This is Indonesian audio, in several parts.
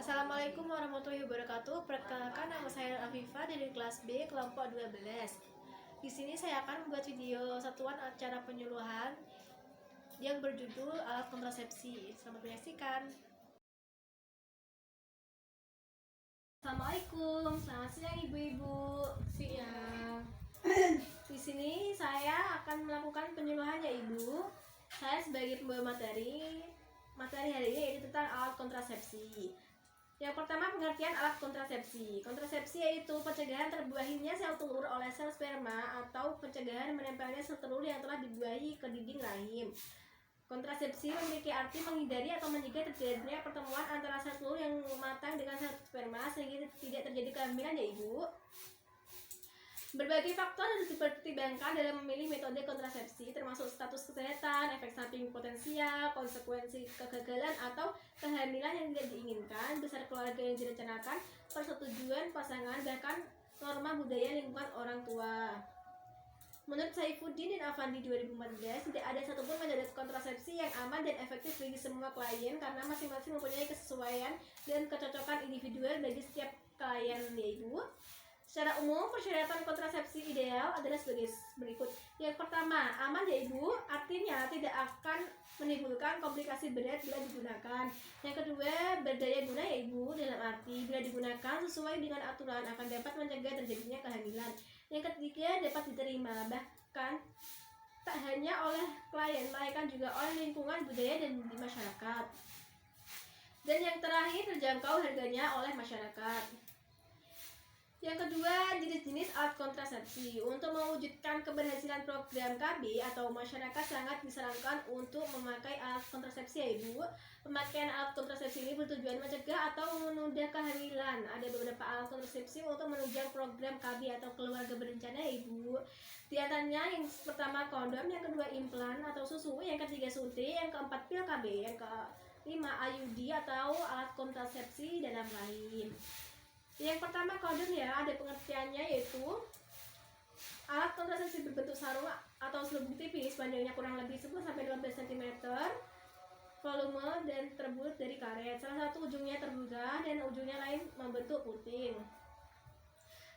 Assalamualaikum warahmatullahi wabarakatuh. Perkenalkan, nama saya Afifah dari kelas B kelompok 12. Di sini saya akan membuat video satuan acara penyuluhan yang berjudul alat kontrasepsi. Selamat menyaksikan. Assalamualaikum, selamat siang ibu-ibu. Siang. Di sini saya akan melakukan penyuluhan ya ibu. Saya sebagai pembawa materi hari ini yaitu tentang alat kontrasepsi. Yang pertama, pengertian alat kontrasepsi. Kontrasepsi yaitu pencegahan terbuahinya sel telur oleh sel sperma atau pencegahan menempelnya sel telur yang telah dibuahi ke dinding rahim. Kontrasepsi memiliki arti menghindari atau mencegah terjadinya pertemuan antara sel telur yang matang dengan sel sperma sehingga tidak terjadi kehamilan ya ibu. Berbagai faktor harus dipertimbangkan dalam memilih metode kontrasepsi, termasuk status kesehatan, efek samping potensial, konsekuensi kegagalan atau kehamilan yang tidak diinginkan, besar keluarga yang direncanakan, persetujuan pasangan, bahkan norma budaya lingkungan orang tua. Menurut Saifuddin dan Afandi 2014, tidak ada satupun metode kontrasepsi yang aman dan efektif bagi semua klien karena masing-masing mempunyai kesesuaian dan kecocokan individual bagi setiap klien yaitu. Secara umum, persyaratan kontrasepsi ideal adalah sebagai berikut. Yang pertama, aman ya ibu, artinya tidak akan menimbulkan komplikasi berat bila digunakan. Yang kedua, berdaya guna ya ibu, dalam arti bila digunakan sesuai dengan aturan akan dapat mencegah terjadinya kehamilan. Yang ketiga, dapat diterima, bahkan tak hanya oleh klien, melainkan juga oleh lingkungan budaya dan di masyarakat. Dan yang terakhir, terjangkau harganya oleh masyarakat. Yang kedua, jenis-jenis alat kontrasepsi. Untuk mewujudkan keberhasilan program KB atau masyarakat sangat disarankan untuk memakai alat kontrasepsi ya ibu. Pemakaian alat kontrasepsi ini bertujuan mencegah atau menunda kehamilan. Ada beberapa alat kontrasepsi untuk menunjang program KB atau keluarga berencana ya ibu. Di antaranya yang pertama kondom, yang kedua implan atau susu, yang ketiga suntik, yang keempat pil KB, yang kelima IUD atau alat kontrasepsi dalam rahim. Yang pertama kondom ya, ada pengertiannya yaitu alat kontrasepsi berbentuk sarung atau selubung tipis, panjangnya kurang lebih 10-15 cm, volume dan terbuat dari karet. Salah satu ujungnya terbuka dan ujungnya lain membentuk puting.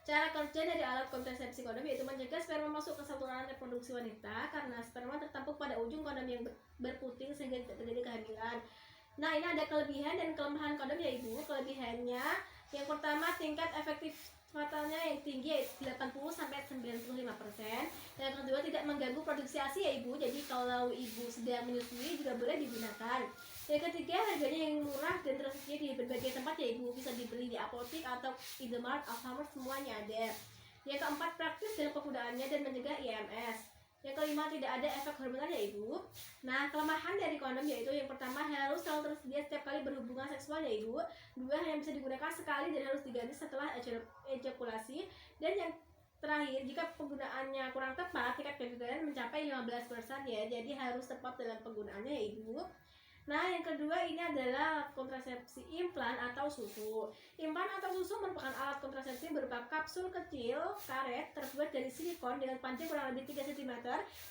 Cara kerja dari alat kontrasepsi kondom yaitu mencegah sperma masuk ke saluran reproduksi wanita karena sperma tertampuk pada ujung kondom yang berputing sehingga tidak terjadi kehamilan. Nah, ini ada kelebihan dan kelemahan kondom ya ibu. Kelebihannya yang pertama, tingkat efektif fatalnya yang tinggi yaitu 80-95%. Yang kedua, tidak mengganggu produksi ASI ya ibu. Jadi kalau ibu sedang menyusui juga boleh digunakan. Yang ketiga, harganya yang murah dan tersedia di berbagai tempat ya ibu. Bisa dibeli di apotik atau Indomaret, Alfamart, semuanya ada. Yang keempat, praktis dalam penggunaannya dan mencegah IMS. Yang kelima, tidak ada efek hormonal ya ibu. Nah, kelemahan dari kondom yaitu yang pertama, harus selalu tersedia setiap kali berhubungan seksual ya ibu. Dua, hanya bisa digunakan sekali dan harus diganti setelah ejakulasi. Dan yang terakhir, jika penggunaannya kurang tepat, tingkat kegagalan mencapai 15% ya. Jadi harus tepat dalam penggunaannya ya ibu. Nah, yang kedua ini adalah kontrasepsi implan atau susu. Implan atau susu merupakan alat kontrasepsi berupa kapsul kecil karet terbuat dari silikon dengan panjang kurang lebih 3 cm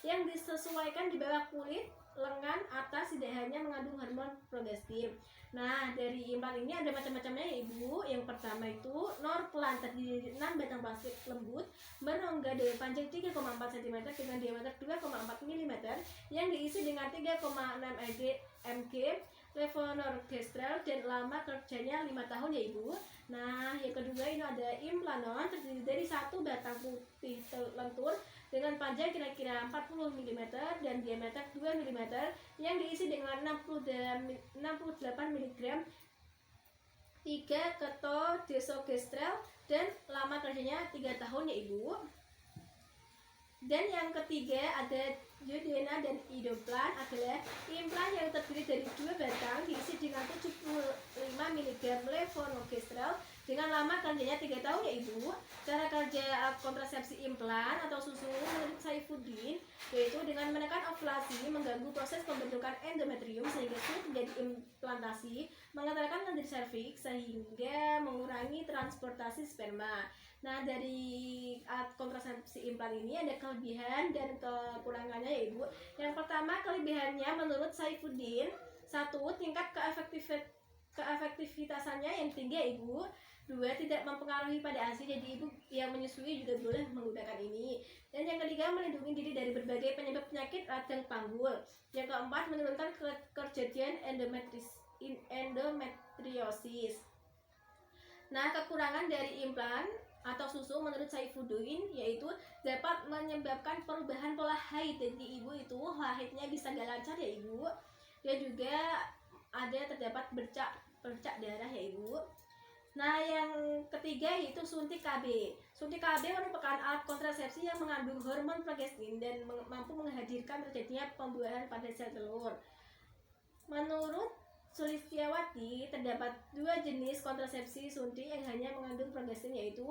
yang disesuaikan di bawah kulit lengan atas, tidak hanya mengandung hormon progestin. Nah, dari implan ini ada macam-macamnya ya ibu. Yang pertama itu Norplan, terdiri dari 6 batang plastik lembut berongga dengan panjang 3,4 cm dengan diameter 2,4 mm yang diisi dengan 3,6 mg levonorgestrel dan lama kerjanya 5 tahun ya ibu. Nah, yang kedua ini ada implanon, terdiri dari 1 batang putih lentur dengan panjang kira-kira 40 mm dan diameter 2 mm yang diisi dengan 68 mg 3 ketodesogestrel dan lama kerjanya 3 tahun ya ibu. Dan yang ketiga ada Jordana dan Idoplan, adalah implan yang terdiri dari 2 batang diisi dengan 75 mg levonorgestrel dengan lama kerjanya 3 tahun ya ibu. Cara kerja kontrasepsi implan atau susu menurut Saifuddin yaitu dengan menekan ovulasi, mengganggu proses pembentukan endometrium sehingga sulit terjadi implantasi, mengantarkan lanjut serviks sehingga mengurangi transportasi sperma. Nah, dari alat kontrasepsi implan ini ada kelebihan dan kekurangannya ya ibu. Yang pertama, kelebihannya menurut Saifuddin, 1. Tingkat keefektivitasannya yang tinggi ya Ibu. 2. Tidak mempengaruhi pada ASI, jadi Ibu yang menyusui juga boleh menggunakan ini. Dan yang ketiga, melindungi diri dari berbagai penyebab penyakit radang panggul. Yang keempat, menurunkan kejadian endometriosis. Nah, kekurangan dari implan atau susu menurut Saifuddin yaitu dapat menyebabkan perubahan pola haid. Jadi Ibu itu haidnya bisa gak lancar ya Ibu. Dan juga ada terdapat bercak darah ya Ibu. Nah, yang ketiga yaitu suntik KB. Suntik KB merupakan alat kontrasepsi yang mengandung hormon progestin dan mampu menghadirkan terjadinya pembuahan pada sel telur. Menurut Sulistiawati, terdapat 2 jenis kontrasepsi suntik yang hanya mengandung progestin yaitu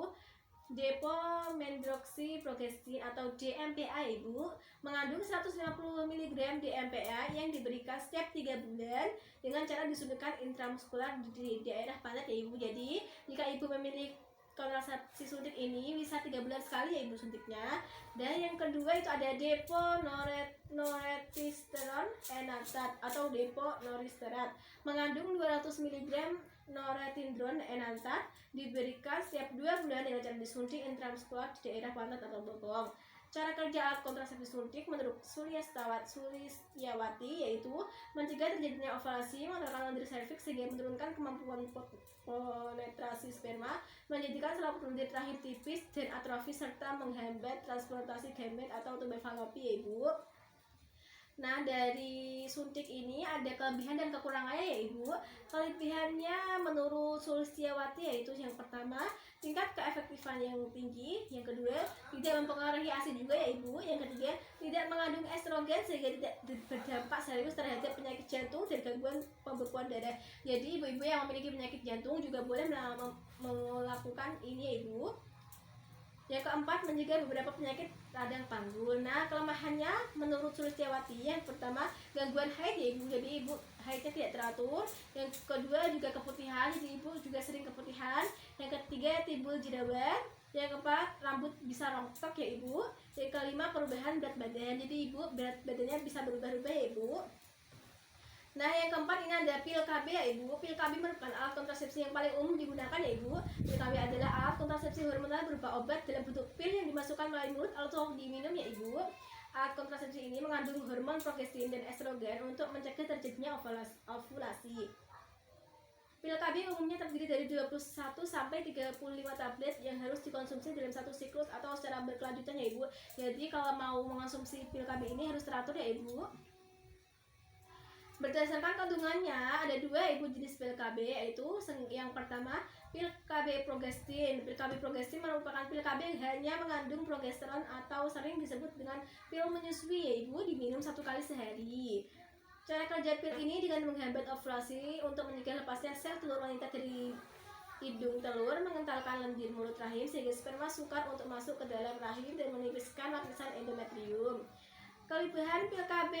depomendroxiprogestin atau DMPA Ibu, mengandung 150 mg DMPA yang diberikan setiap 3 bulan dengan cara disuntikkan intramuskular di daerah pantat ya Ibu. Jadi jika Ibu memilih kontrasepsi suntik ini bisa 3 bulan sekali ya Ibu suntiknya. Dan yang kedua itu ada depo-noretisteron enantat atau depo-noristerat, mengandung 200 mg noretindron enantat, diberikan setiap 2 bulan dengan cara disuntik intramuskular di daerah pantat atau bokong. Cara kerja alat kontrasepsi suntik menurut Sulistiawati yaitu mencegah terjadinya ovulasi, menurunkan lendir serviks sehingga menurunkan kemampuan penetrasi sperma, menjadikan selaput lendir rahim tipis dan atrofi serta menghambat transplantasi gamet atau tuber falopi ya Ibu. Nah, dari suntik ini ada kelebihan dan kekurangannya ya Ibu. Kelebihannya menurut Sulistiawati yaitu yang pertama, tingkat keefektifan yang tinggi. Yang kedua, tidak mempengaruhi ASI juga ya Ibu. Yang ketiga, tidak mengandung estrogen sehingga tidak berdampak serius terhadap penyakit jantung dan gangguan pembekuan darah. Jadi ibu-ibu yang memiliki penyakit jantung juga boleh melakukan ini ya Ibu. Yang keempat, mencegah beberapa penyakit radang panggul. Nah, kelemahannya menurut Sulistiawati yang pertama, gangguan haid ya Ibu. Jadi Ibu haidnya tidak teratur. Yang kedua juga keputihan, jadi Ibu juga sering keputihan. Yang ketiga, timbul jerawat. Yang keempat, rambut bisa rontok ya Ibu. Yang kelima, perubahan berat badan. Jadi Ibu berat badannya bisa berubah-ubah ya Ibu. Nah, yang keempat ini ada pil KB ya Ibu. Pil KB merupakan alat kontrasepsi yang paling umum digunakan ya Ibu. Pil KB adalah alat kontrasepsi hormonal berupa obat dalam bentuk pil yang dimasukkan melalui mulut atau diminum ya Ibu. Alat kontrasepsi ini mengandung hormon progestin dan estrogen untuk mencegah terjadinya ovulasi. Pil KB umumnya terdiri dari 21 sampai 35 tablet yang harus dikonsumsi dalam satu siklus atau secara berkelanjutan ya Ibu. Jadi kalau mau mengonsumsi pil KB ini harus teratur ya Ibu. Berdasarkan kandungannya ada 2 Ibu jenis pil KB yaitu yang pertama pil KB progestin. Pil KB progestin merupakan pil KB yang hanya mengandung progesteron atau sering disebut dengan pil menyusui ya Ibu, diminum 1 kali sehari. Cara kerja pil ini dengan menghambat ovulasi untuk mencegah lepasnya sel telur wanita dari hidung telur, mengentalkan lendir mulut rahim sehingga sperma sukar untuk masuk ke dalam rahim dan menipiskan lapisan endometrium. Kelebihan pil KB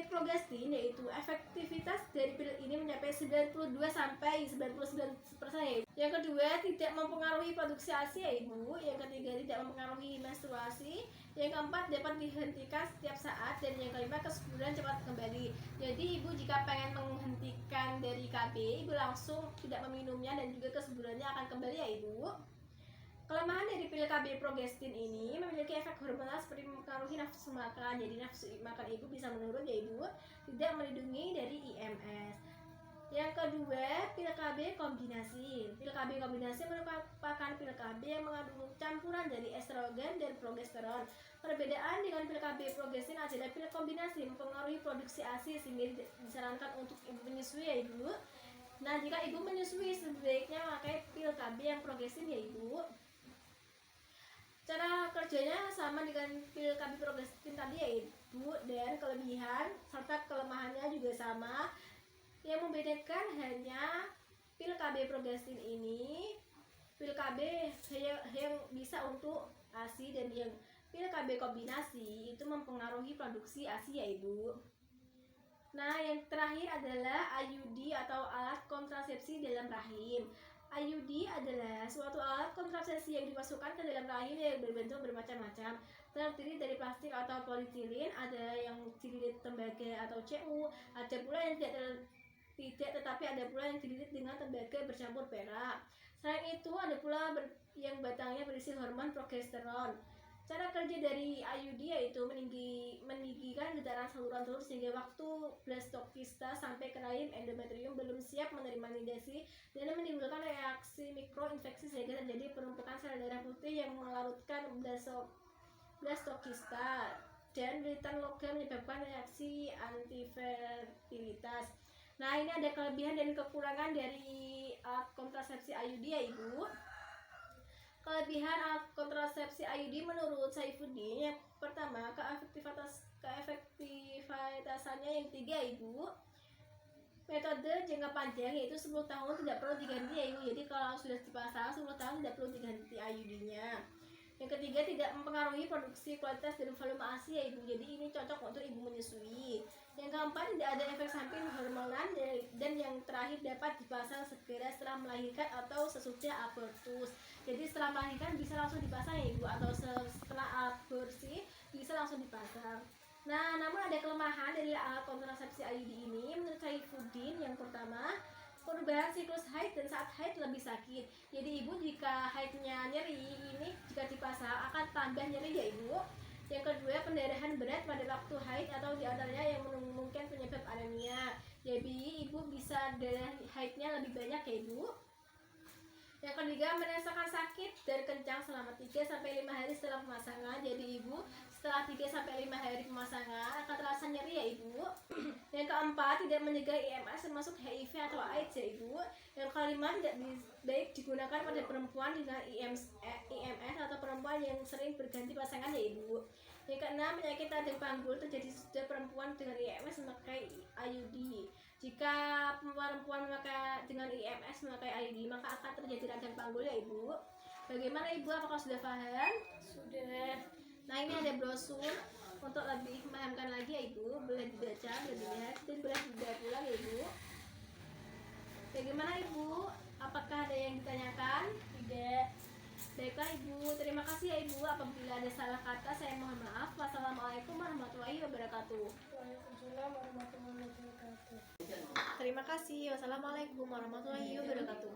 progestin yaitu efektivitas dari pil ini mencapai 92 sampai 99%. Yang kedua, tidak mempengaruhi produksi ASI ya Ibu. Yang ketiga, tidak mempengaruhi menstruasi. Yang keempat, dapat dihentikan setiap saat. Dan yang kelima, kesuburan cepat kembali. Jadi Ibu jika pengen menghentikan dari KB, Ibu langsung tidak meminumnya dan juga kesuburannya akan kembali ya Ibu. Kelemahan dari pil KB progestin ini memiliki efek hormonal seperti mempengaruhi nafsu makan. Jadi nafsu makan Ibu bisa menurun ya Ibu. Tidak melindungi dari IMS. Yang kedua, pil KB kombinasi. Pil KB kombinasi merupakan pil KB yang mengandung campuran dari estrogen dan progesteron. Perbedaan dengan pil KB progestin adalah pil kombinasi mempengaruhi produksi ASI sehingga disarankan untuk Ibu menyusui ya Ibu. Nah, jika Ibu menyusui sebaiknya memakai pil KB yang progestin ya Ibu. Cara kerjanya sama dengan pil KB progestin tadi ya Ibu, dan kelebihan serta kelemahannya juga sama. Yang membedakan hanya pil KB progestin ini, pil KB yang bisa untuk ASI, dan yang pil KB kombinasi itu mempengaruhi produksi ASI ya Ibu. Nah, yang terakhir adalah IUD atau alat kontrasepsi dalam rahim. IUD adalah suatu alat kontrasepsi yang dimasukkan ke dalam rahim yang berbentuk bermacam-macam, terdiri dari plastik atau polietilin, ada yang dililit tembaga atau CU, ada pula yang tidak tidak, tetapi ada pula yang dililit dengan tembaga bercampur perak. Selain itu ada pula yang batangnya berisi hormon progesteron. Cara kerja dari IUD yaitu meninggikan getaran saluran telur sehingga waktu blastokista sampai ke rahim endometrium belum siap menerima nidasi dan menimbulkan reaksi mikroinfeksi sehingga terjadi penumpukan sel darah putih yang melarutkan blastokista, dan lilitan logam menyebabkan reaksi antifertilitas. Nah, ini ada kelebihan dan kekurangan dari alat kontrasepsi IUD ya Ibu. Kelebihan alat kontrasepsi IUD menurut Saifuddin, yang pertama keefektifitasannya yang tiga Ibu. Metode jangka panjang yaitu 10 tahun tidak perlu diganti ya Ibu. Jadi kalau sudah dipasang 10 tahun tidak perlu diganti IUD-nya. Yang ketiga tidak mempengaruhi produksi, kualitas dan volume ASI ya Ibu. Jadi ini cocok untuk ibu menyusui. Yang keempat tidak ada efek samping hormonan, dan yang terakhir dapat dipasang segera setelah melahirkan atau sesudah abortus. Jadi setelah melahirkan bisa langsung dipasang ya Ibu, atau setelah aborsi bisa langsung dipasang. Nah, namun ada kelemahan dari alat kontrasepsi IUD ini menurut Saifuddin. Yang pertama, perubahan siklus haid dan saat haid lebih sakit. Jadi ibu jika haidnya nyeri, ini jika dipasang akan tambah nyeri ya Ibu. Yang kedua, pendarahan berat pada waktu haid atau diantaranya yang mungkin penyebab anemia. Jadi ibu bisa darah haidnya lebih banyak ya Ibu. Yang ketiga, merasakan sakit dan kencang selama 3-5 hari setelah pemasangan. Jadi ibu setelah 3-5 hari pemasangan akan terasa nyeri ya Ibu. Yang keempat, tidak mencegah IMS termasuk HIV atau AIDS ya Ibu. Yang kelima, tidak baik digunakan pada perempuan dengan IMS atau perempuan yang sering berganti pasangan ya Ibu. Yang keenam, penyakit radang panggul terjadi sudah perempuan dengan IMS memakai IUD. Jika perempuan memakai dengan IMS memakai IUD, maka akan terjadi radang panggul ya Ibu. Bagaimana Ibu, apakah sudah paham? Sudah. Nah, ini ada brosur untuk lebih memahamkan lagi ya Ibu. Boleh dibaca, boleh dilihat, dan boleh dibaca pulang ya Ibu. Bagaimana Ibu? Apakah ada yang ditanyakan? Tidak. Baiklah Ibu, terima kasih ya Ibu. Apabila ada salah kata saya mohon maaf. Wassalamualaikum warahmatullahi wabarakatuh. Waalaikumsalam warahmatullahi wabarakatuh. Terima kasih. Wassalamualaikum warahmatullahi wabarakatuh.